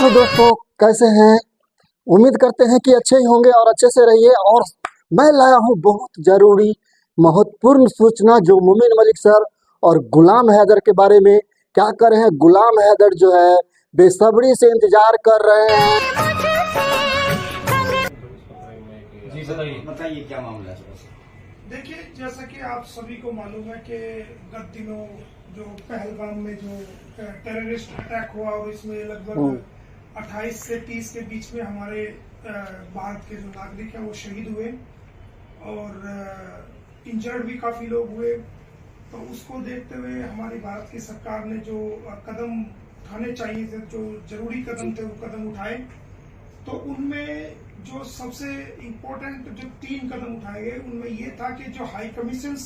Hello दोस्तों, कैसे हैं? उम्मीद करते हैं कि अच्छे ही होंगे और अच्छे से रहिए। और मैं लाया हूं बहुत ज़रूरी महत्वपूर्ण सूचना जो मोमिन मलिक सर और गुलाम हैदर के बारे में। क्या कर रहे हैं? गुलाम हैदर जो है बेसब्री से इंतजार कर रहे हैं। जी बताइए क्या मामला है? देखिए, जैसा कि आप सभी को मालूम है कि गत दिनों जो पहलगाम में जो टेररिस्ट अटैक हुआ और इसमें लगभग 28 से 30 के बीच में हमारे भारत के जो नागरिक हैं वो शहीद हुए और इंजर्ड भी काफी लोग हुए। तो उसको देखते हुए हमारी भारत की सरकार ने जो कदम उठाने चाहिए थे, जो जरूरी कदम थे, वो कदम उठाए। तो उनमें जो सबसे इम्पोर्टेंट जो 3 कदम उठाए गए उनमें ये था कि जो हाई कमीशंस,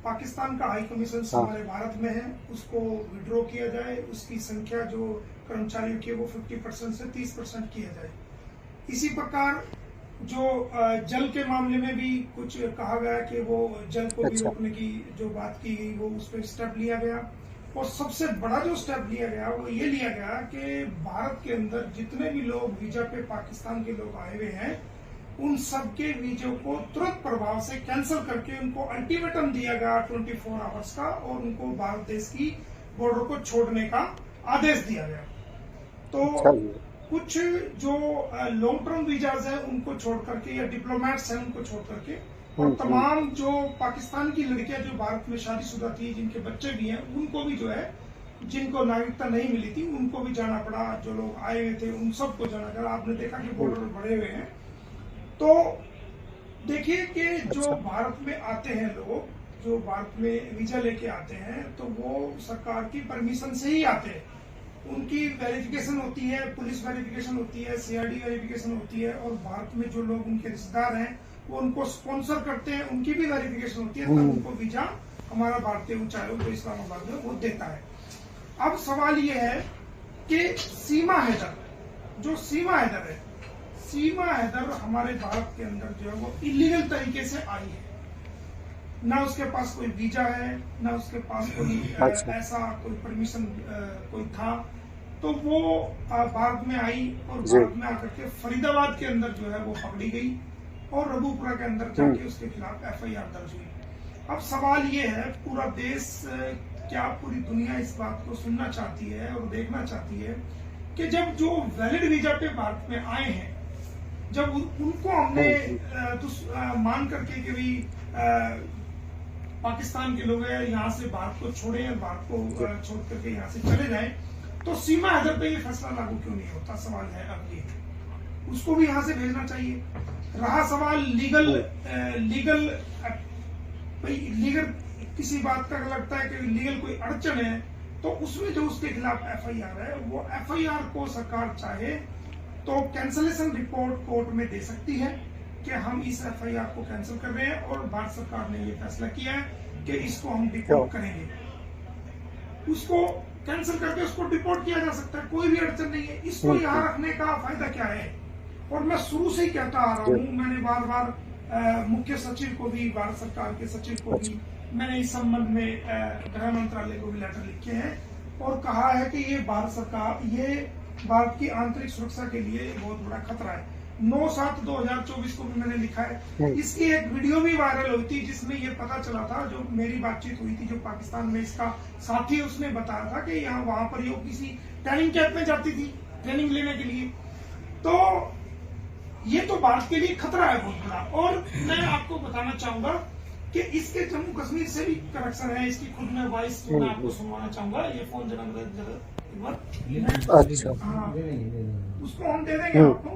पाकिस्तान का हाई कमीशन हमारे भारत में है, उसको विड्रॉ किया जाए। उसकी संख्या जो कर्मचारियों की वो 50% से 30% किया जाए। इसी प्रकार जो जल के मामले में भी कुछ कहा गया कि वो जल को भी रोकने की जो बात की गई वो उस पर स्टेप लिया गया। और सबसे बड़ा जो स्टेप लिया गया वो ये लिया गया कि भारत के अंदर जितने भी लोग वीजा पे पाकिस्तान के लोग आए हुए हैं उन सबके वीजा को तुरंत प्रभाव से कैंसिल करके उनको अल्टीमेटम दिया गया 24 आवर्स का, और उनको भारत देश की बॉर्डर को छोड़ने का आदेश दिया गया। तो कुछ जो लॉन्ग टर्म वीजाज है उनको छोड़ करके, या डिप्लोमेट्स हैं उनको छोड़ करके, और तमाम जो पाकिस्तान की लड़कियां जो भारत में शादीशुदा थी, जिनके बच्चे भी हैं, उनको भी जो है, जिनको नागरिकता नहीं मिली थी उनको भी जाना पड़ा। जो लोग आए हुए थे उन सबको जाना पड़ा। आपने देखा कि बॉर्डर बढ़े हुए हैं। तो देखिए कि जो भारत में आते हैं लोग, जो भारत में वीजा लेके आते हैं, तो वो सरकार की परमिशन से ही आते हैं। उनकी वेरिफिकेशन होती है, पुलिस वेरिफिकेशन होती है, सीआईडी वेरिफिकेशन होती है, और भारत में जो लोग उनके रिश्तेदार हैं वो उनको स्पॉन्सर करते हैं, उनकी भी वेरिफिकेशन होती है, तब उनको वीजा हमारा भारतीय उच्चायोग जो इस्लामाबाद में वो देता है। अब सवाल ये है कि सीमा हैदर, जो सीमा हैदर है, सीमा हैदर हमारे भारत के अंदर जो है वो इलीगल तरीके से आई है। ना उसके पास कोई वीजा है, ना उसके पास कोई ऐसा कोई परमिशन कोई था। तो वो भारत में आई और भारत में आकर के फरीदाबाद के अंदर जो है वो पकड़ी गई और रबूपुरा के अंदर जाके उसके खिलाफ एफआईआर दर्ज हुई। अब सवाल ये है, पूरा देश, क्या पूरी दुनिया इस बात को सुनना चाहती है और देखना चाहती है कि जब जो वैलिड वीजा पे भारत में आए हैं, जब उनको हमने मान करके कि भाई पाकिस्तान के लोग हैं, यहाँ से भारत को छोड़े, भारत को छोड़ करके यहाँ से चले जाएं, तो सीमा हैदर पे ये फैसला लागू क्यों नहीं होता? सवाल है अब ये, उसको भी यहाँ से भेजना चाहिए। रहा सवाल लीगल किसी बात का लगता है कि लीगल कोई अड़चन है, तो उसमें जो उसके खिलाफ एफआईआर है, वो एफआईआर को सरकार चाहे तो कैंसलेशन रिपोर्ट कोर्ट में दे सकती है कि हम इस एफआईआर को कैंसिल कर रहे हैं, और भारत सरकार ने ये फैसला किया है कि इसको हम डिपोर्ट करेंगे। उसको कैंसिल करके उसको डिपोर्ट किया जा सकता है, कोई भी अड़चन नहीं है। इसको यहाँ रखने का फायदा क्या है? और मैं शुरू से ही कहता आ रहा हूँ, मैंने बार बार मुख्य सचिव को भी, भारत सरकार के सचिव को भी मैंने इस संबंध में गृह मंत्रालय को भी लेटर लिखे हैं और कहा है कि ये भारत सरकार, ये भारत की आंतरिक सुरक्षा के लिए बहुत बड़ा खतरा है। 9/7/2024 को भी मैंने लिखा है। इसकी एक वीडियो भी वायरल हुई थी जिसमें ये पता चला था, जो मेरी बातचीत हुई थी जो पाकिस्तान में इसका साथी, उसने बताया था कि यहाँ वहां पर ये किसी ट्रेनिंग कैंप में जाती थी ट्रेनिंग लेने के लिए। तो ये तो भारत के लिए खतरा है बहुत बड़ा। और मैं आपको बताना चाहूंगा कि इसके जम्मू कश्मीर से भी कनेक्शन है। इसकी खुद में वॉइस मैं आपको सुनवाना चाहूंगा। ये फोन जरा अच्छा, हाँ, उसको हम दे देंगे आपको।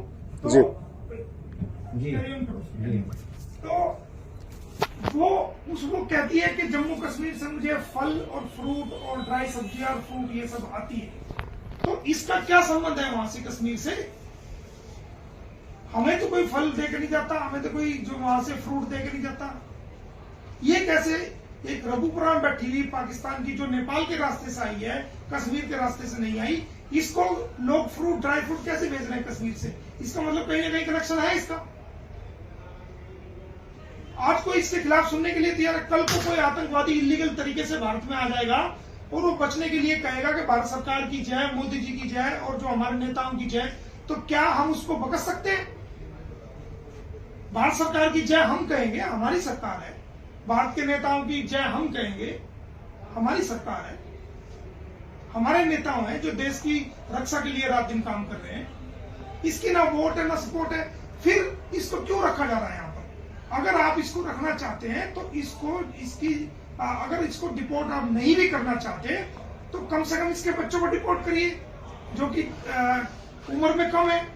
तो वो उसको कहती है कि जम्मू कश्मीर से मुझे फल और फ्रूट और ड्राई सब्जियां और फ्रूट ये सब आती है। तो इसका क्या संबंध है वहां से, कश्मीर से? हमें तो कोई फल देकर नहीं जाता, हमें तो कोई जो वहां से फ्रूट देकर नहीं जाता। ये कैसे एक रबूपुरा में बैठी हुई पाकिस्तान की, जो नेपाल के रास्ते से आई है, कश्मीर के रास्ते से नहीं आई, इसको लोग फ्रूट, ड्राई फ्रूट कैसे भेज रहे हैं कश्मीर से? इसका मतलब कहीं ना कहीं कनेक्शन है इसका। आज कोई इसके खिलाफ सुनने के लिए तैयार है। कल को कोई आतंकवादी इलीगल तरीके से भारत में आ जाएगा और वो बचने के लिए कहेगा कि भारत सरकार की जय, मोदी जी की जय और जो हमारे नेताओं की जय, तो क्या हम उसको बकस सकते हैं? भारत सरकार की जय हम कहेंगे, हमारी सरकार है। भारत के नेताओं की जय हम कहेंगे, हमारी सरकार है। हमारे नेताओं हैं जो देश की रक्षा के लिए रात दिन काम कर रहे हैं। इसकी ना वोट है ना सपोर्ट है, फिर इसको क्यों रखा जा रहा है यहाँ पर? अगर आप इसको रखना चाहते हैं तो अगर इसको डिपोर्ट आप नहीं भी करना चाहते तो कम से कम इसके बच्चों को डिपोर्ट करिए, जो कि उम्र में कम है,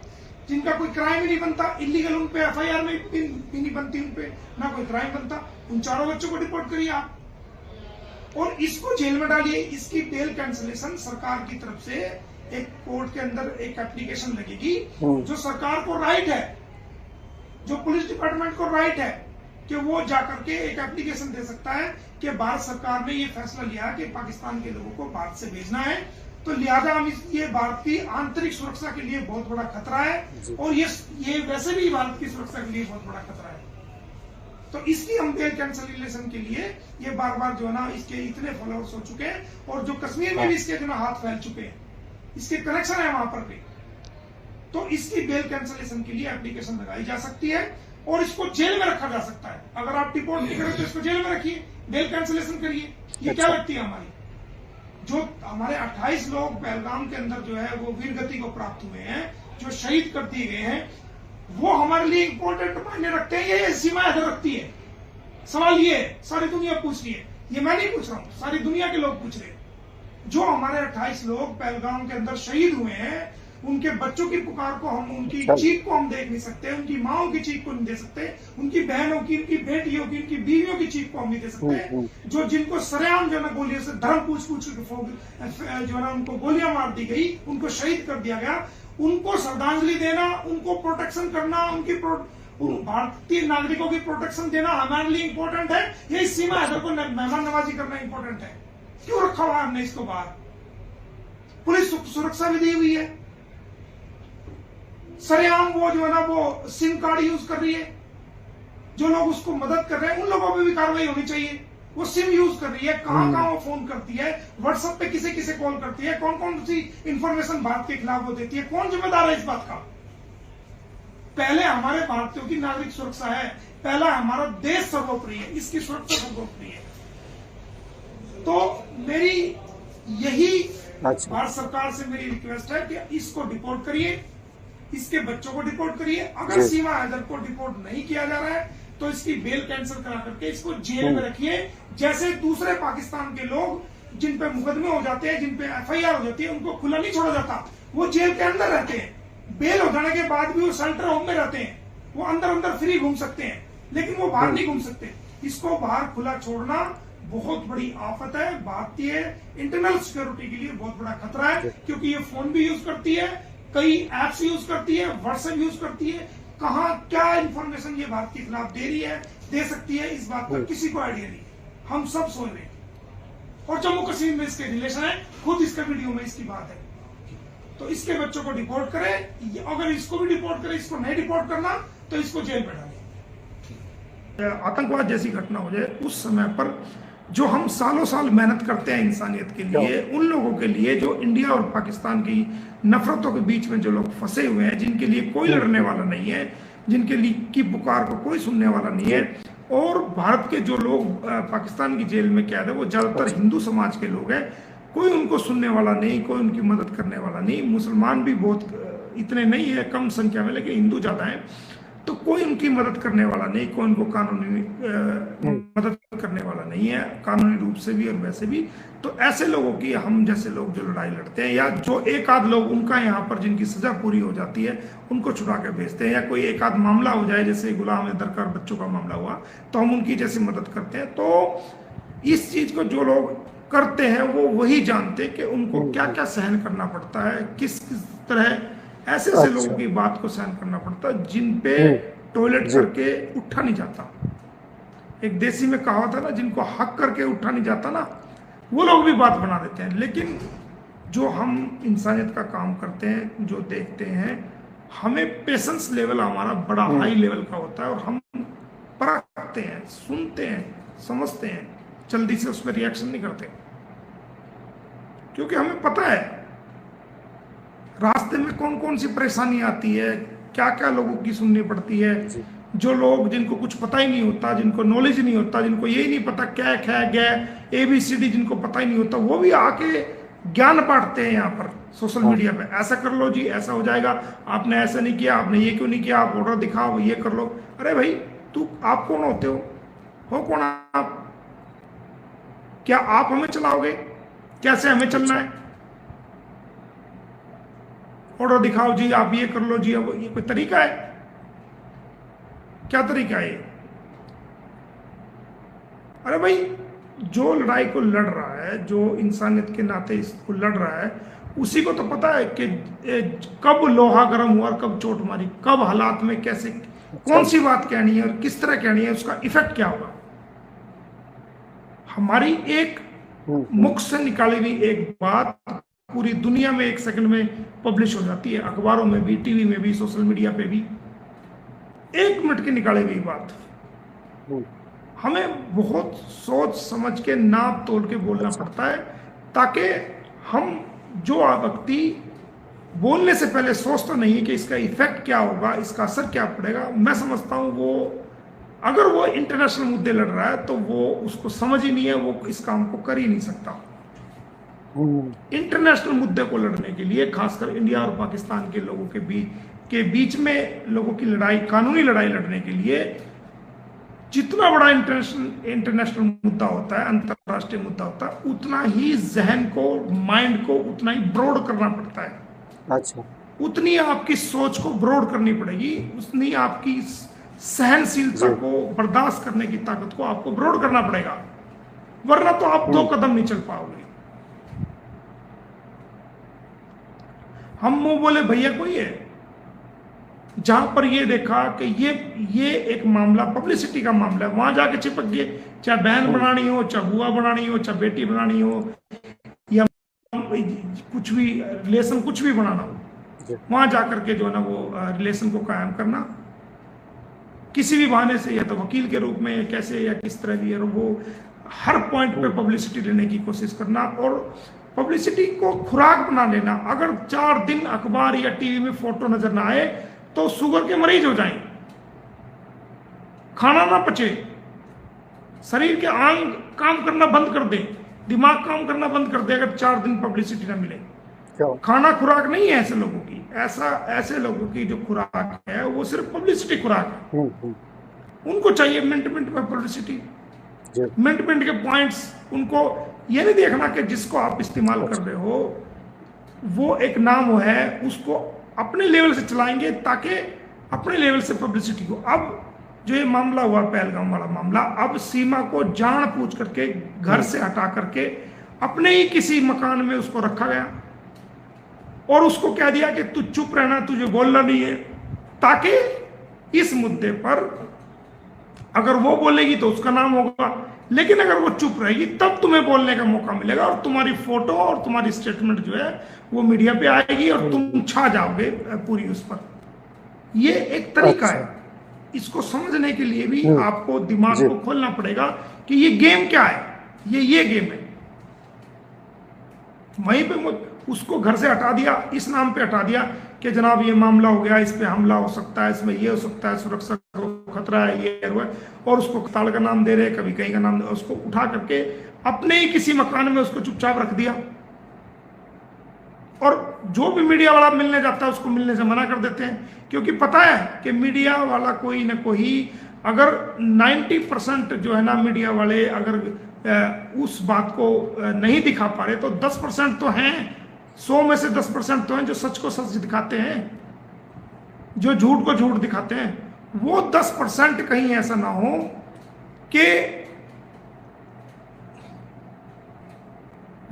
जिनका कोई क्राइम ही नहीं बनता, इलीगल उन पे FIR में भी नहीं बनती, उन पे ना कोई क्राइम बनता, उन चारों बच्चों को डिपोर्ट करिए आप और इसको जेल में डालिए। इसकी बेल कैंसिलेशन सरकार की तरफ से एक कोर्ट के अंदर एक एप्लीकेशन लगेगी, जो सरकार को राइट है, जो पुलिस डिपार्टमेंट को राइट है कि वो जाकर के एक एप्लीकेशन दे सकता है कि भारत सरकार ने ये फैसला लिया कि पाकिस्तान के लोगों को भारत से भेजना है, तो लिहाजा हम ये भारत की आंतरिक सुरक्षा के लिए बहुत बड़ा खतरा है और ये वैसे भी भारत की सुरक्षा के लिए बहुत बड़ा खतरा है। तो इसकी हम बेल कैंसिलेशन के लिए ये बार बार जो है ना, इसके इतने फॉलोअर्स हो चुके हैं और जो कश्मीर में भी इसके जो ना हाथ फैल चुके हैं, इसके कनेक्शन है वहां पर भी, तो इसकी बेल कैंसिलेशन के लिए एप्लीकेशन लगाई जा सकती है और इसको जेल में रखा जा सकता है। अगर आप डिपोर्ट नहीं करें तो इसको जेल में रखिए, बेल कैंसिलेशन करिए। ये क्या लगती है हमारी, जो हमारे 28 लोग पहलगाम के अंदर जो है वो वीर गति को प्राप्त हुए हैं, जो शहीद कर दिए गए हैं, वो हमारे लिए इंपॉर्टेंट मायने रखते हैं, ये सीमा इधर रखती है। सवाल ये है, सारी दुनिया पूछ रही है, ये मैं नहीं पूछ रहा हूं, सारी दुनिया के लोग पूछ रहे हैं। जो हमारे 28 लोग पहलगाम के अंदर शहीद हुए हैं, उनके बच्चों की पुकार को हम, उनकी चीख को हम देख नहीं सकते, उनकी माओं की चीख को नहीं दे सकते, उनकी बहनों की, उनकी बेटियों की, उनकी बीवियों की चीख को हम नहीं दे सकते, जो जिनको सरेआम जो है ना गोलियों से धर्म पूछ के जो है ना उनको गोलियां मार दी गई, उनको शहीद कर दिया गया, उनको श्रद्धांजलि देना, उनको प्रोटेक्शन करना, भारतीय नागरिकों की प्रोटेक्शन देना हमारे लिए इंपॉर्टेंट है। ये सीमा हैदर को मेहमान नवाजी करना इंपॉर्टेंट है। क्यों रखा हुआ हमने इसको बाहर? पुलिस सुरक्षा भी दी हुई है, सरेआम वो जो है ना वो सिम कार्ड यूज कर रही है, जो लोग उसको मदद कर रहे हैं उन लोगों पर भी कार्रवाई होनी चाहिए। वो सिम यूज कर रही है, कहां वो फोन करती है, व्हाट्सएप पे किसे किसे कॉल करती है, कौन कौन सी इंफॉर्मेशन भारत के खिलाफ वो देती है, कौन जिम्मेदार है इस बात का? पहले हमारे भारतीयों की नागरिक सुरक्षा है, पहला हमारा देश सर्वोपरि है, इसकी सुरक्षा सर्वोपरि है। तो मेरी यही भारत सरकार से मेरी रिक्वेस्ट है कि इसको डिपोर्ट करिए, इसके बच्चों को डिपोर्ट करिए। अगर सीमा हैदर को डिपोर्ट नहीं किया जा रहा है तो इसकी बेल कैंसिल करा करके इसको जेल में रखिए, जैसे दूसरे पाकिस्तान के लोग जिन पे मुकदमे हो जाते हैं, जिन पे FIR हो जाती है, उनको खुला नहीं छोड़ा जाता, वो जेल के अंदर रहते हैं। बेल हो जाने के बाद भी वो शेल्टर होम में रहते हैं, वो अंदर फ्री घूम सकते हैं, लेकिन वो बाहर नहीं घूम सकते। इसको बाहर खुला छोड़ना बहुत बड़ी आफत है, भारतीय इंटरनल सिक्योरिटी के लिए बहुत बड़ा खतरा है, क्योंकि ये फोन भी यूज करती है, कई एप्स यूज करती है, व्हाट्सएप यूज करती है, कहां क्या इंफॉर्मेशन ये भारत के खिलाफ दे रही है, दे सकती है, इस बात का किसी को आइडिया नहीं। हम सब सोच रहे हैं और जम्मू कश्मीर में इसके रिलेशन है, खुद इसका वीडियो में इसकी बात है। तो इसके बच्चों को डिपोर्ट करे, अगर इसको भी डिपोर्ट करे, इसको नहीं डिपोर्ट करना तो इसको जेल में डाले। आतंकवाद जैसी घटना हो जाए उस समय पर जो हम सालों साल मेहनत करते हैं इंसानियत के लिए, उन लोगों के लिए जो इंडिया और पाकिस्तान की नफरतों के बीच में जो लोग फंसे हुए हैं, जिनके लिए कोई लड़ने वाला नहीं है, जिनके लिए की पुकार को कोई सुनने वाला नहीं है, और भारत के जो लोग पाकिस्तान की जेल में कैद है वो ज्यादातर हिंदू समाज के लोग हैं, कोई उनको सुनने वाला नहीं, कोई उनकी मदद करने वाला नहीं। मुसलमान भी बहुत इतने नहीं है, कम संख्या में, लेकिन हिंदू ज्यादा है, तो कोई उनकी मदद करने वाला नहीं, कोई उनको कानूनी मदद करने वाला नहीं है, कानूनी रूप से भी और वैसे भी। तो ऐसे लोगों की, हम जैसे लोग जो लड़ाई लड़ते हैं, या जो एक आध लोग उनका यहाँ पर जिनकी सजा पूरी हो जाती है उनको छुड़ा के भेजते हैं, या कोई एक आध मामला हो जाए जैसे गुलाम हैदर का बच्चों का मामला हुआ तो हम उनकी जैसे मदद करते हैं। तो इस चीज को जो लोग करते हैं वो वही जानते हैं कि उनको क्या क्या सहन करना पड़ता है, किस तरह ऐसे लोगों की बात को सहन करना पड़ता है जिन पे टॉयलेट करके उठा नहीं जाता। एक देसी में कहावत है ना, जिनको हक करके उठा नहीं जाता ना, वो लोग भी बात बना देते हैं। लेकिन जो हम इंसानियत का काम करते हैं, जो देखते हैं, हमें पेशेंस लेवल हमारा बड़ा हाई लेवल का होता है और हम परखते हैं, सुनते हैं, समझते हैं, जल्दी से उसमें रिएक्शन नहीं करते। क्योंकि हमें पता है रास्ते में कौन कौन सी परेशानी आती है, क्या क्या लोगों की सुननी पड़ती है। जी जो लोग जिनको कुछ पता ही नहीं होता, जिनको नॉलेज नहीं होता, जिनको यही नहीं पता क्या ख ग ABCD जिनको पता ही नहीं होता, वो भी आके ज्ञान बांटते हैं यहाँ पर सोशल हाँ मीडिया पे। ऐसा कर लो जी, ऐसा हो जाएगा, आपने ऐसा नहीं किया, आपने ये क्यों नहीं किया, आप ऑर्डर दिखाओ, ये कर लो। अरे भाई आप कौन होते हो कौन आप? क्या आप हमें चलाओगे? कैसे हमें चलना अच्छा है? ऑर्डर दिखाओ जी, आप ये कर लो जी। अब ये कोई तरीका है? क्या तरीका है ये? अरे भाई जो लड़ाई को लड़ रहा है, जो इंसानियत के नाते इसको लड़ रहा है, उसी को तो पता है कि कब लोहा गर्म हुआ और कब चोट मारी, कब हालात में कैसे अच्छा कौन सी बात कहनी है और किस तरह कहनी है, उसका इफेक्ट क्या होगा। हमारी एक मुख से निकाली हुई एक बात पूरी दुनिया में 1 सेकंड में पब्लिश हो जाती है, अखबारों में भी, टीवी में भी, सोशल मीडिया पे भी। 1 मिनट की निकाली हुई बात। हमें बहुत सोच समझ के नाप तोल के बोलना पड़ता है, ताकि हम जो व्यक्ति बोलने से पहले सोचता नहीं है कि इसका इफेक्ट क्या होगा, इसका असर क्या पड़ेगा। मैं समझता हूँ वो अगर वो इंटरनेशनल मुद्दे लड़ रहा है तो वो उसको समझ ही नहीं है, वो इस काम को कर ही नहीं सकता। इंटरनेशनल मुद्दे को लड़ने के लिए, खासकर इंडिया और पाकिस्तान के लोगों के बीच में लोगों की लड़ाई, कानूनी लड़ाई लड़ने के लिए जितना बड़ा इंटरनेशनल मुद्दा होता है, अंतरराष्ट्रीय मुद्दा होता है, उतना ही जहन को, माइंड को उतना ही ब्रॉड करना पड़ता है। अच्छा उतनी आपकी सोच को ब्रॉड करनी पड़ेगी, उतनी आपकी सहनशीलता को, बर्दाश्त करने की ताकत को आपको ब्रॉड करना पड़ेगा, वरना तो आप 2 कदम नहीं चल पाओगे। हम मुंह बोले भैया कोई है, जहां पर ये देखा कि ये एक मामला पब्लिसिटी का मामला है, वहां जाके चिपक गए। चाहे बहन बनानी हो, चाहे बुआ बनानी हो, चाहे बेटी बनानी हो, या कुछ भी रिलेशन कुछ भी बनाना हो, वहां जाकर के जो है ना वो रिलेशन को कायम करना किसी भी बहाने से, या तो वकील के रूप में, कैसे या किस तरह भी, वो हर पॉइंट पे पब्लिसिटी लेने की कोशिश करना और पब्लिसिटी को खुराक बना लेना। अगर 4 दिन अखबार या टीवी में फोटो नजर ना आए तो शुगर के मरीज हो जाएं, खाना ना पचे, शरीर के अंग काम करना बंद कर दे, दिमाग काम करना बंद कर दे, अगर 4 दिन पब्लिसिटी ना मिले। खाना खुराक नहीं है ऐसे लोगों की। ऐसे लोगों की जो खुराक है वो सिर्फ पब्लिसिटी खुराक है। उनको चाहिए मिनट मिनट में पब्लिसिटी, मिनट मिनट के पॉइंट्स। उनको ये नहीं देखना कि जिसको आप इस्तेमाल कर रहे हो वो एक नाम है, उसको अपने लेवल से चलाएंगे ताकि अपने लेवल से पब्लिसिटी को। अब जो ये मामला हुआ पहलगाम वाला मामला, अब सीमा को जान पूछ करके घर से हटा करके अपने ही किसी मकान में उसको रखा गया और उसको कह दिया कि तू चुप रहना, तुझे बोलना नहीं है, ताकि इस मुद्दे पर अगर वो बोलेगी तो उसका नाम होगा, लेकिन अगर वो चुप रहेगी तब तुम्हें बोलने का मौका मिलेगा और तुम्हारी फोटो और तुम्हारी स्टेटमेंट जो है वो मीडिया पे आएगी और तुम छा जाओगे पूरी उस पर। ये एक तरीका है। इसको समझने के लिए भी आपको दिमाग को खोलना पड़ेगा कि ये गेम क्या है। ये गेम है। वहीं पे उसको घर से हटा दिया, इस नाम पे हटा दिया कि जनाब ये मामला हो गया, इस पे हमला हो सकता है, इसमें ये हो सकता है, सुरक्षा को खतरा है, ये है, और उसको ताल का नाम दे रहे, कभी कहीं का नाम दे, उसको उठा करके अपने ही किसी मकान में उसको चुपचाप रख दिया। और जो भी मीडिया वाला मिलने जाता है उसको मिलने से मना कर देते हैं, क्योंकि पता है कि मीडिया वाला कोई ना कोई, अगर 90% जो है ना मीडिया वाले अगर उस बात को नहीं दिखा पा रहे तो 10% तो हैं, 100 में से 10% तो हैं जो सच को सच दिखाते हैं, जो झूठ को झूठ दिखाते हैं। वो 10% कहीं ऐसा ना हो कि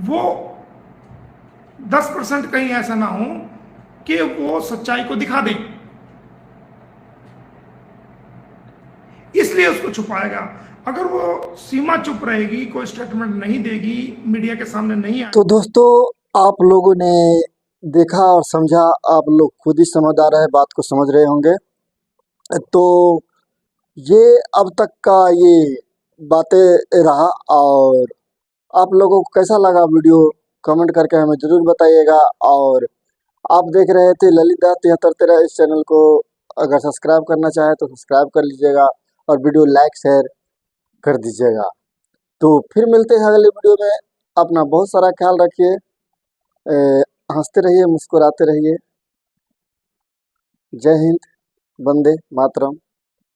वो 10% कहीं ऐसा ना हो कि वो सच्चाई को दिखा दें, इसलिए उसको छुपाया गया। अगर वो सीमा चुप रहेगी, कोई स्टेटमेंट नहीं देगी, मीडिया के सामने नहीं आएगी। तो दोस्तों आप लोगों ने देखा और समझा, आप लोग खुद ही समझदार है, बात को समझ रहे होंगे। तो ये अब तक का ये बातें रहा, और आप लोगों को कैसा लगा वीडियो कमेंट करके हमें ज़रूर बताइएगा। और आप देख रहे थे ललित दास 7313, इस चैनल को अगर सब्सक्राइब करना चाहें तो सब्सक्राइब कर लीजिएगा और वीडियो लाइक शेयर कर दीजिएगा। तो फिर मिलते हैं अगले वीडियो में। अपना बहुत सारा ख्याल रखिए, हंसते रहिए, मुस्कुराते रहिए। जय हिंद, वंदे मातरम।